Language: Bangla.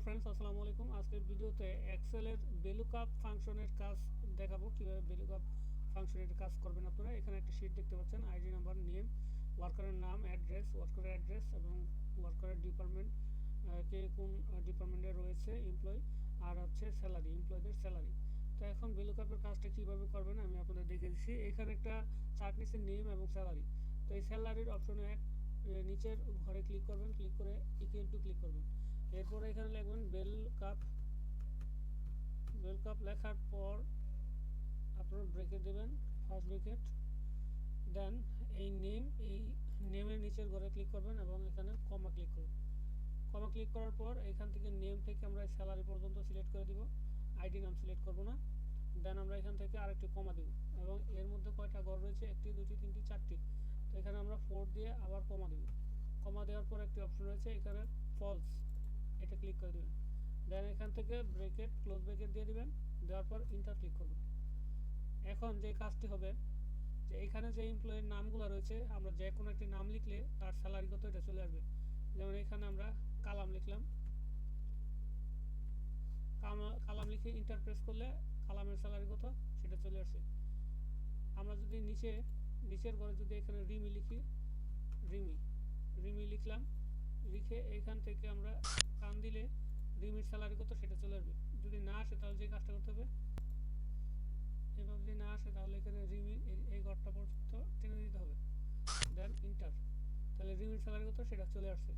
ফ্রেন্ডস, আসসালামু আলাইকুম। আজকের ভিডিওতে এক্সেলের ভেলুকাপ ফাংশনের কাজ দেখাবো, কিভাবে ভেলুকাপ ফাংশনের কাজ করবেন আপনারা। এখানে একটা শীট দেখতে পাচ্ছেন, আইডি নাম্বার, নেম, ওয়ার্কারের নাম, ওয়ার্কারের অ্যাড্রেস এবং ওয়ার্কারের ডিপার্টমেন্ট, কে কোন ডিপার্টমেন্টে রয়েছে এমপ্লয়ি, আর হচ্ছে স্যালারি, এমপ্লয়ীদের স্যালারি। তো এখন ভেলুকাপের কাজটা কিভাবে করবেন আমি আপনাদের দেখে দিচ্ছি। এখানে একটা চার্ট নিচ্ছে, নেম এবং স্যালারি। তো এই স্যালারির অপশনে নিচের ঘরে ক্লিক করবেন, ক্লিক করে ইকুয়াল টু ক্লিক করবেন। এরপরে এখানে লিখবেন বেল কাপ লেখার পর আপনারা ব্রেকেট দেবেন, ফার্স্ট ব্রেকেট। দেন এই নেমের নিচের ঘরে ক্লিক করবেন এবং এখানে কমা ক্লিক করবেন। কমা ক্লিক করার পর এখান থেকে নেম থেকে আমরা স্যালারি পর্যন্ত সিলেক্ট করে দিব, আইডি নাম সিলেক্ট করব না। দেন আমরা এখান থেকে আরেকটি কমা দিব এবং এর মধ্যে কয়টা ঘর রয়েছে, একটি, দুটি, তিনটি, চারটি। তো এখানে আমরা 4 দিয়ে আবার কমা দিব। কমা দেওয়ার পর একটি অপশন রয়েছে এখানে ফলস, এটা ক্লিক করে দেবেন। দেন এখান থেকে ব্রেকেট, ক্লোজ ব্রেকেট দিয়ে দিবেন, দেওয়ার পর ইন্টার ক্লিক করবেন। এখন যে কাজটি হবে, যে এখানে যে এমপ্লয়ির নামগুলো রয়েছে, আমরা যে কোনো একটি নাম লিখলে তার স্যালারি কত এটা চলে আসবে। যেমন এখানে আমরা কালাম লিখলাম, কালাম লিখে ইন্টার প্রেস করলে কালামের স্যালারি কত সেটা চলে আসছে। আমরা যদি নিচের ঘরে যদি এখানে রিমি লিখি, রিমি লিখলাম, লিখে এখান থেকে আমরা টান দিলে রিমির স্যালারি কত সেটা চলে আসবে। যদি না আসে তাহলে যে কাজটা করতে হবে, এভাবে যদি না আসে তাহলে এখানে রিমি এই ঘরটা পর্যন্ত টেনে দিতে হবে, দেন ইন্টার। তাহলে রিমির স্যালারি কত সেটা চলে আসছে।